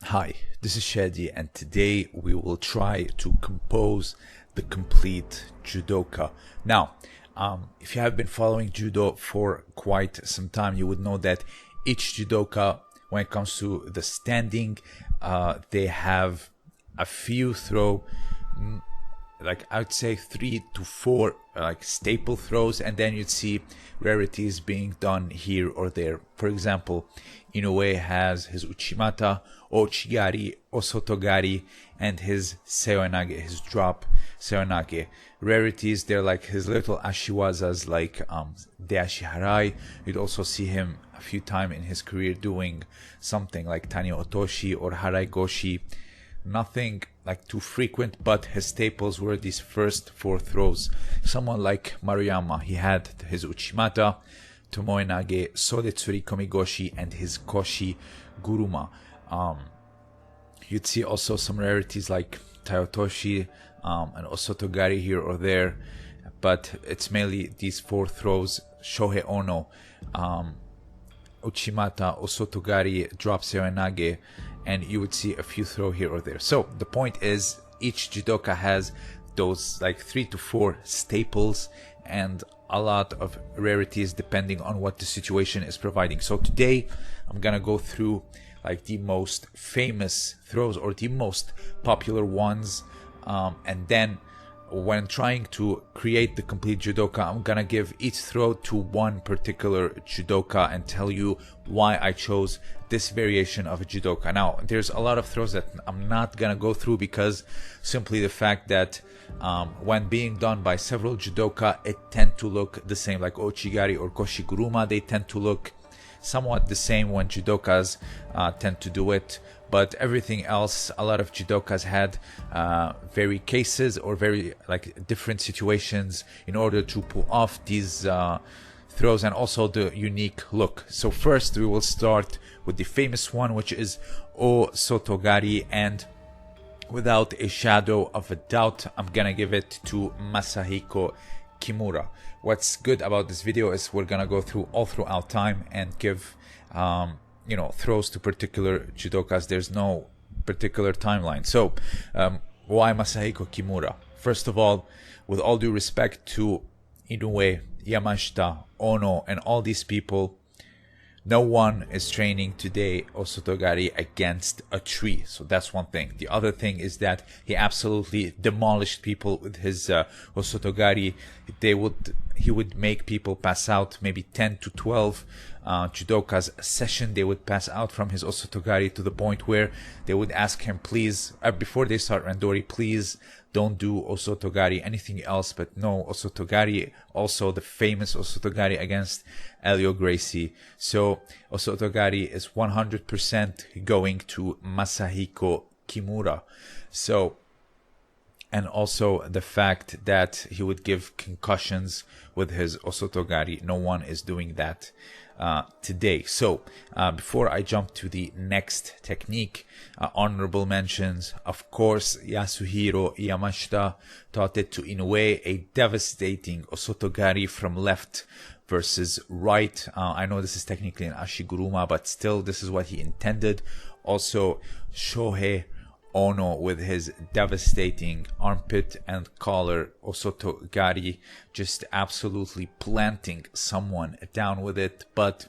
Hi, this is Shadi, and today we will try to compose the complete Judoka. Now, if you have been following Judo for quite some time, you would know that each Judoka, when it comes to the standing, they have a few like I would say 3 to 4 like staple throws, and then you'd see rarities being done here or there. For example, Inoue has his Uchimata, Ochigari, Osotogari, and his Seoinage, his drop Seoinage. Rarities, they're like his little Ashiwazas like Deashi Harai. You'd also see him a few times in his career doing something like Tani Otoshi or Harai Goshi. Nothing like too frequent, but his staples were these first 4 throws. Someone like Maruyama, he had his Uchimata, Tomoe Nage, Sodetsuri Komigoshi, and his Koshi Guruma. You'd see also some rarities like Tayotoshi and Osotogari here or there, but it's mainly these 4 throws: Shohei Ono, Uchimata, Osotogari, drop Seoinage, and you would see a few throw here or there. So the point is, each judoka has those like 3 to 4 staples and a lot of rarities depending on what the situation is providing. So today I'm gonna go through like the most famous throws or the most popular ones, and then when trying to create the complete judoka, I'm gonna give each throw to one particular judoka and tell you why I chose this variation of a judoka. Now, there's a lot of throws that I'm not gonna go through because simply the fact that when being done by several judoka, it tend to look the same, like Ochigari or Koshiguruma. They tend to look somewhat the same when judokas tend to do it. But everything else, a lot of judokas had very cases or very like different situations in order to pull off these throws, and also the unique look. So first we will start with the famous one, which is O Sotogari, and without a shadow of a doubt, I'm gonna give it to Masahiko Kimura. What's good about this video is we're gonna go through all throughout time and give throws to particular judokas. There's no particular timeline. So why Masahiko Kimura? First of all, with all due respect to Inoue, Yamashita, Ono, and all these people, no one is training today Osotogari against a tree. So that's one thing. The other thing is that he absolutely demolished people with his Osotogari. He would make people pass out, maybe 10 to 12 judokas a session. They would pass out from his Osotogari to the point where they would ask him, please, before they start Randori, please don't do Osotogari, anything else but no Osotogari. Also the famous Osotogari against Elio Gracie. So Osotogari is 100% going to Masahiko Kimura. So, and also the fact that he would give concussions with his Osotogari. No one is doing that today. So before I jump to the next technique, honorable mentions, of course, Yasuhiro Yamashita taught it to Inoue, a devastating Osotogari from left versus right. I know this is technically an Ashiguruma, but still this is what he intended. Also Shohei Ono with his devastating armpit and collar Osotogari, just absolutely planting someone down with it, but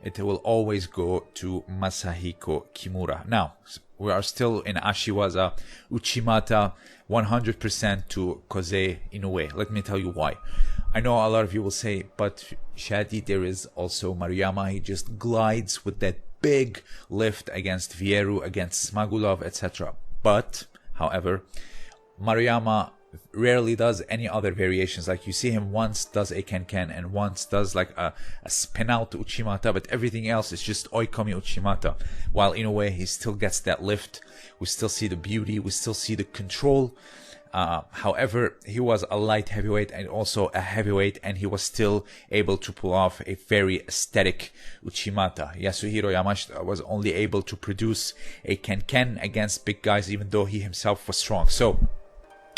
it will always go to Masahiko Kimura. Now, we are still in Ashiwaza. Uchimata 100% to Koze Inoue. Let me tell you why. I know a lot of you will say, but Shadi, there is also Maruyama. He just glides with that big lift against Vieru, against Smagulov, etc. But, however, Maruyama rarely does any other variations. Like, you see him once does a ken-ken and once does like a spin out Uchimata, but everything else is just oikomi Uchimata. While in a way, he still gets that lift. We still see the beauty. We still see the control. However, he was a light heavyweight and also a heavyweight, and he was still able to pull off a very aesthetic Uchimata. Yasuhiro Yamashita was only able to produce a ken-ken against big guys, even though he himself was strong. So,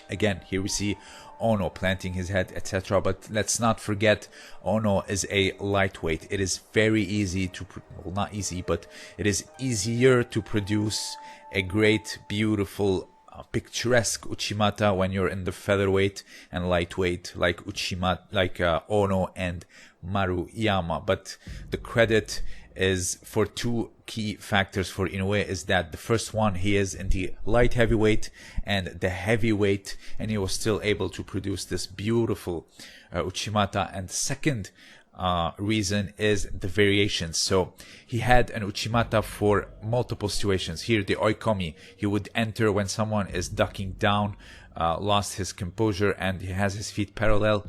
again, here we see Ono planting his head, etc. But let's not forget, Ono is a lightweight. It is very easy to, well, not easy, but it is easier to produce a great, beautiful, picturesque Uchimata when you're in the featherweight and lightweight, like Ono and Maruyama. But the credit is for two key factors for Inoue. Is that the first one, he is in the light heavyweight and the heavyweight, and he was still able to produce this beautiful Uchimata. And the second reason is the variations. So he had an Uchimata for multiple situations. Here, the Oikomi, he would enter when someone is ducking down, lost his composure, and he has his feet parallel.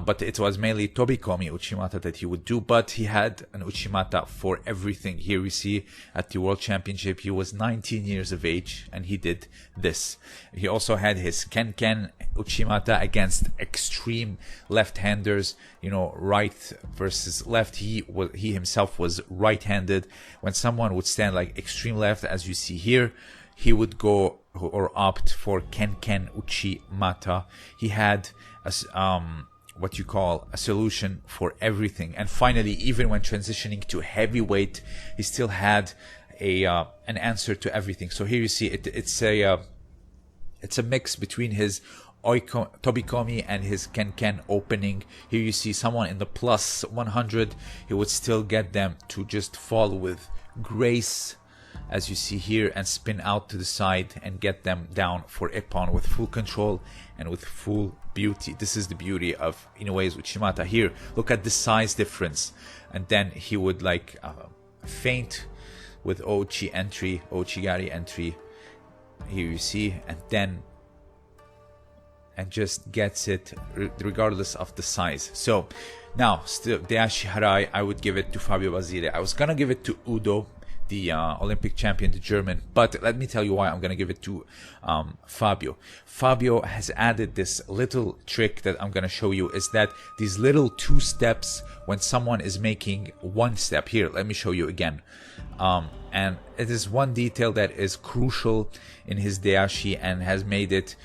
But it was mainly Tobikomi Uchimata that he would do, but he had an Uchimata for everything. Here we see at the World Championship, he was 19 years of age, and he did this. He also had his Ken Uchimata against extreme left-handers, right versus left. He himself was right-handed. When someone would stand like extreme left, as you see here, he would go or opt for Ken Uchimata. He had what you call a solution for everything. And finally, even when transitioning to heavyweight, he still had an answer to everything. So here you see it's a mix between his Tobikomi and his Ken opening. Here you see someone in the plus 100, he would still get them to just fall with grace, as you see here, and spin out to the side and get them down for Ippon with full control and with full beauty. This is the beauty of Inoue's Uchimata. Here, look at the size difference. And then he would feint with Ouchigari entry. Here you see, and just gets it regardless of the size. So now, still, Deashi Harai, I would give it to Fabio Basile. I was gonna give it to Udo, the Olympic champion, the German, but let me tell you why I'm going to give it to Fabio. Fabio has added this little trick that I'm going to show you, is that these little two steps when someone is making one step. Here, let me show you again. And it is one detail that is crucial in his Deashi and has made it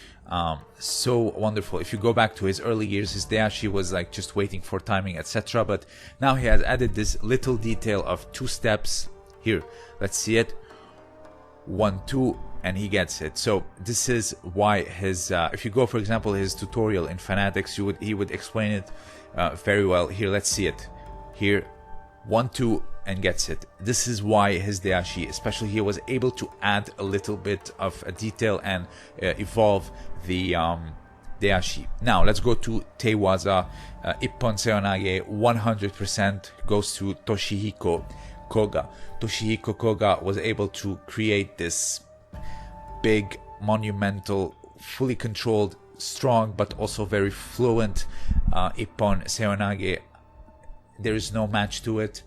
so wonderful. If you go back to his early years, his Deashi was just waiting for timing, etc. But now he has added this little detail of two steps. Here, let's see it. 1, 2, and he gets it. So this is why his, if you go, for example, his tutorial in Fanatics, he would explain it very well. Here, let's see it. Here, 1, 2, and gets it. This is why his Deashi, especially, he was able to add a little bit of a detail and evolve the Deashi. Now, let's go to Teiwaza. Ippon Seonage, 100% goes to Toshihiko Koga. Toshihiko Koga was able to create this big, monumental, fully controlled, strong, but also very fluent Ippon Seonage. There is no match to it.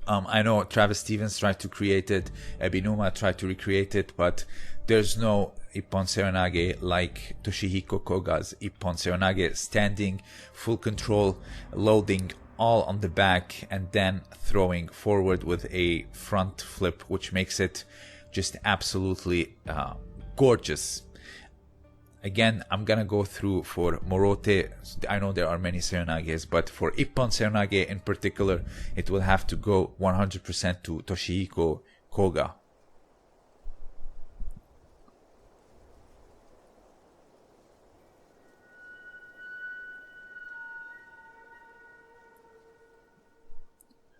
I know Travis Stevens tried to create it, Ebinuma tried to recreate it, but there's no Ippon Seonage like Toshihiko Koga's Ippon Seonage, standing, full control, loading all on the back, and then throwing forward with a front flip, which makes it just absolutely gorgeous. Again, I'm gonna go through for Morote. I know there are many Seonages, but for Ippon Seonage in particular, it will have to go 100% to Toshihiko Koga.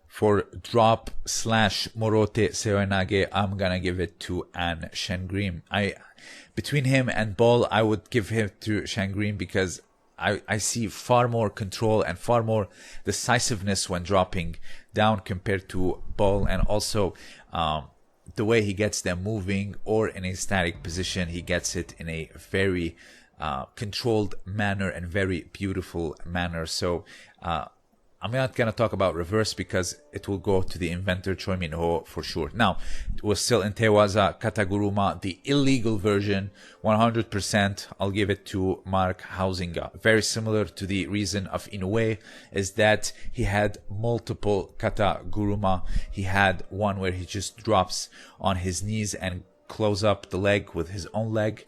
For drop / Morote Seoinage, I'm gonna give it to An Shengrim. Between him and Ball, I would give him to Shengrim because I see far more control and far more decisiveness when dropping down compared to Ball, and also the way he gets them moving or in a static position, he gets it in a very controlled manner and very beautiful manner. So I'm not going to talk about reverse because it will go to the inventor Choi Min-ho for sure. Now, it was still in Tewaza, Kataguruma, the illegal version, 100%. I'll give it to Mark Hausinga. Very similar to the reason of Inoue is that he had multiple Kataguruma. He had one where he just drops on his knees and close up the leg with his own leg.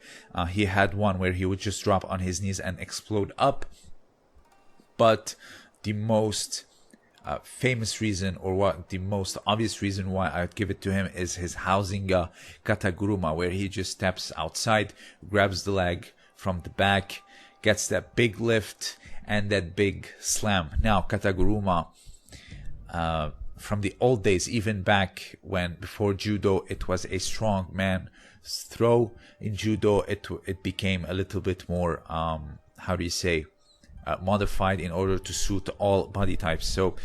He had one where he would just drop on his knees and explode up. But the most famous reason, or what the most obvious reason why I'd give it to him, is his Hausinga Kataguruma, where he just steps outside, grabs the leg from the back, gets that big lift and that big slam. Now, Kataguruma, from the old days, even back when before Judo, it was a strong man throw. In Judo, it became a little bit more, how do you say, modified in order to suit all body types. So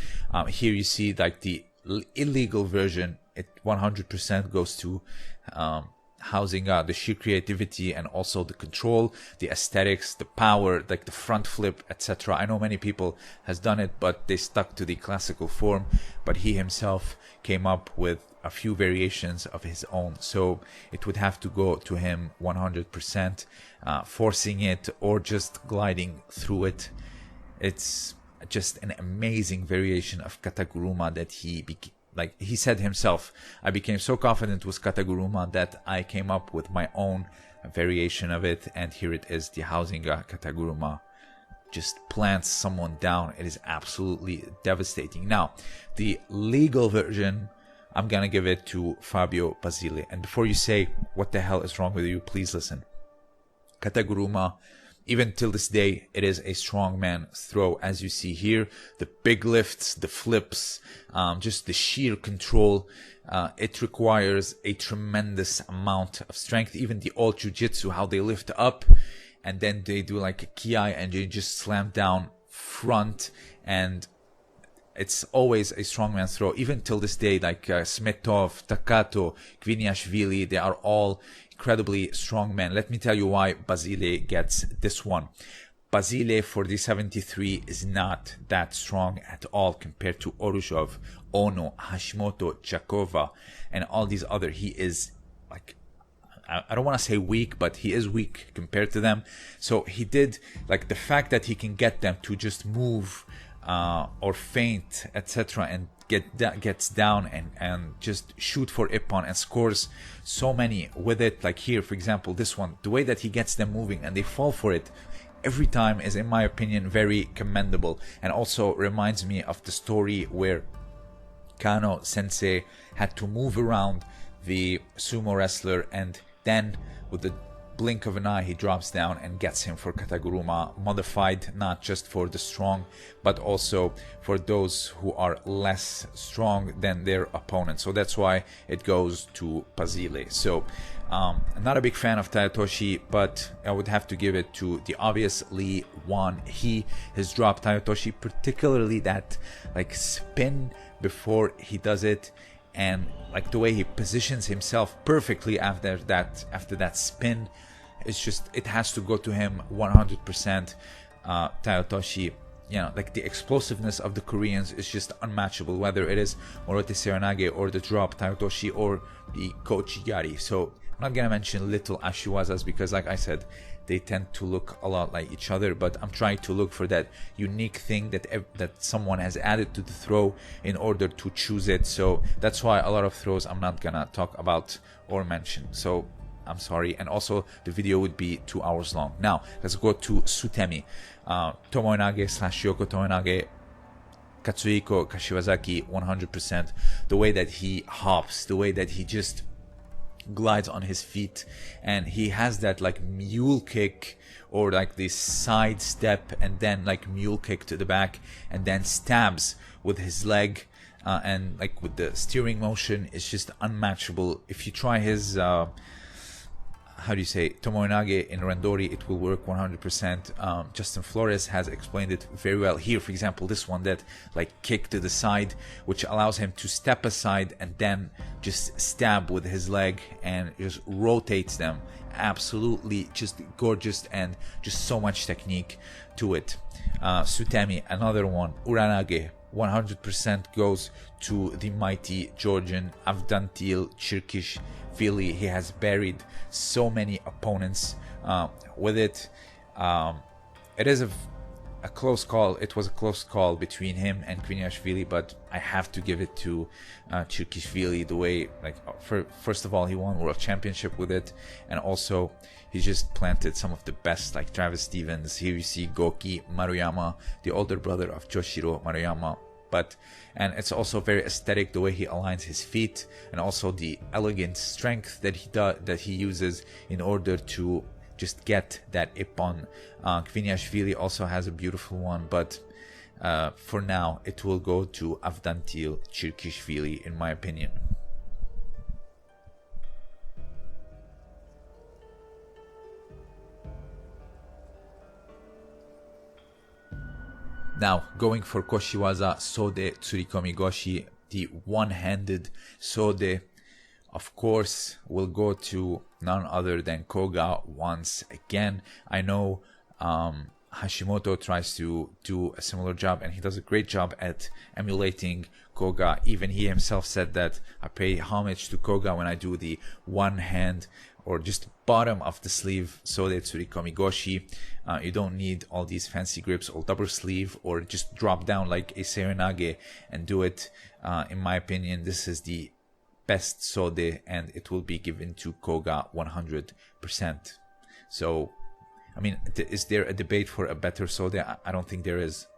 here you see like the illegal version, it 100% goes to Hausinga, the sheer creativity and also the control, the aesthetics, the power, like the front flip, etc. I know many people has done it, but they stuck to the classical form, but he himself came up with a few variations of his own. So it would have to go to him 100%, forcing it or just gliding through it. It's just an amazing variation of Kataguruma that like he said himself, I became so confident with Kataguruma that I came up with my own variation of it, and here it is, the Hausinga Kataguruma. Just plants someone down. It is absolutely devastating. Now, the legal version, I'm gonna give it to Fabio Basile. And before you say, what the hell is wrong with you, please listen. Kataguruma, even till this day, it is a strongman throw, as you see here. The big lifts, the flips, just the sheer control. It requires a tremendous amount of strength. Even the old jiu-jitsu, how they lift up and then they do like a kiai and they just slam down front, and it's always a strongman throw. Even till this day, like Smetov, Takato, Kviniashvili, they are all incredibly strong men. Let me tell you why Basile gets this one. Basile for the 73 is not that strong at all compared to Orushov, Ono, Hashimoto, Chakova, and all these other. He is like, I don't want to say weak, but he is weak compared to them. So he did, like, the fact that he can get them to just move or feint, etc., and gets down and just shoot for Ippon and scores so many with it. Like here, for example, this one, the way that he gets them moving and they fall for it every time is, in my opinion, very commendable, and also reminds me of the story where Kano sensei had to move around the sumo wrestler, and then with the blink of an eye he drops down and gets him for Kataguruma, modified not just for the strong but also for those who are less strong than their opponent. So that's why it goes to Basile. So I'm not a big fan of Tayatoshi, but I would have to give it to the obviously one. He has dropped Tayatoshi, particularly that like spin before he does it, and like the way he positions himself perfectly after that spin. It's just, it has to go to him 100%. Tayatoshi, you know, like the explosiveness of the Koreans is just unmatchable, whether it is Morote Seoinage or the drop Tayatoshi or the Kochigari. So I'm not gonna mention little Ashiwazas because, like I said, they tend to look a lot like each other, but I'm trying to look for that unique thing that someone has added to the throw in order to choose it. So that's why a lot of throws I'm not gonna talk about or mention. So I'm sorry, and also the video would be 2 hours long. Now let's go to Sutemi, Tomoenage / Yoko Tomoenage, Katsuhiko Kashiwazaki, 100%. The way that he hops, the way that he just glides on his feet, and he has that like mule kick or like this side step and then like mule kick to the back and then stabs with his leg, and like with the steering motion, it's just unmatchable. If you try his how do you say, Tomoenage in Randori, it will work 100%. Justin Flores has explained it very well here. For example, this one, that like kick to the side, which allows him to step aside and then just stab with his leg and just rotates them. Absolutely just gorgeous and just so much technique to it. Sutemi, another one. Uranage, 100% goes to the mighty Georgian Avdantil Chirkishvili. He has buried so many opponents with it. It is a close call. It was a close call between him and Kviniashvili, but I have to give it to Chirkishvili. The way, like, first of all, he won World Championship with it, and also he just planted some of the best, like Travis Stevens. Here you see Goki Maruyama, the older brother of Joshiro Maruyama. And it's also very aesthetic the way he aligns his feet, and also the elegant strength that he uses in order to just get that ippon. Kviniashvili also has a beautiful one, but for now it will go to Avdantil Chirkishvili, in my opinion. Now, going for Koshiwaza Sode Tsurikomi Goshi, the one-handed Sode, of course, will go to none other than Koga once again. I know Hashimoto tries to do a similar job, and he does a great job at emulating Koga. Even he himself said that I pay homage to Koga when I do the one hand or just bottom of the sleeve Sode Tsurikomi Goshi. You don't need all these fancy grips or double sleeve or just drop down like a Serenage and do it. In my opinion, this is the best Sode, and it will be given to Koga 100%. So, I mean, is there a debate for a better Sode? I don't think there is.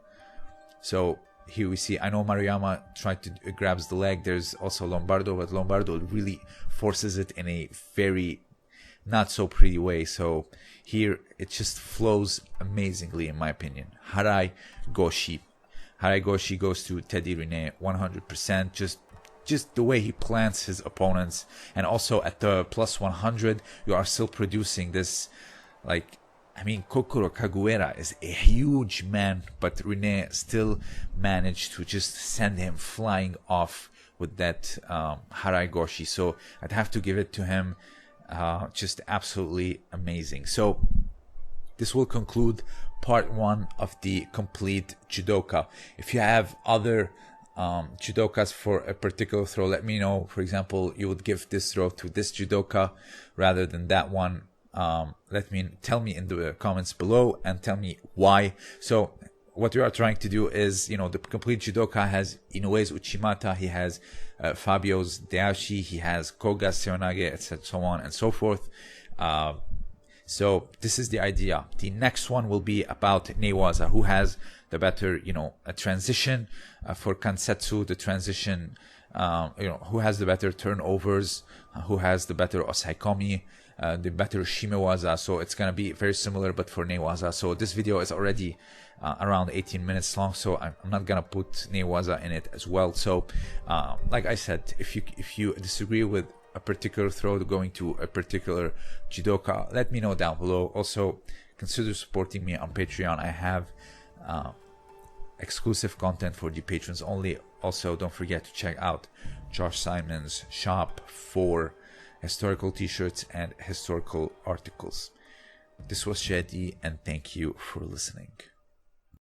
So here we see, I know Maruyama tried to grabs the leg. There's also Lombardo, but Lombardo really forces it in a very not so pretty way. So here it just flows amazingly, in my opinion. Harai Goshi. Harai Goshi goes to Teddy Rene 100%. Just the way he plants his opponents, and also at the plus 100 you are still producing this, like, I mean, Kokoro Kaguera is a huge man, but Rene still managed to just send him flying off with that Harai Goshi. So I'd have to give it to him. Just absolutely amazing. So this will conclude part 1 of the complete Judoka. If you have other judokas for a particular throw, let me know. For example, you would give this throw to this judoka rather than that one. Tell me in the comments below and tell me why. So what we are trying to do is, the complete judoka has Inoue's Uchimata, he has Fabio's Deashi, he has Koga's Seonage, etc., so on and so forth. So this is the idea. The next one will be about Nage Waza, who has the better, a transition for Kansetsu, the transition, who has the better turnovers, who has the better Osaikomi, the better Shimewaza. So it's going to be very similar, but for Nage Waza. So this video is already around 18 minutes long, so I'm not going to put Nage Waza in it as well. So like I said, if you disagree with a particular throw going to a particular judoka, let me know down below. Also, consider supporting me on Patreon. I have exclusive content for the patrons only. Also, don't forget to check out Josh Simon's shop for historical t-shirts and historical articles. This was Shadi, and thank you for listening.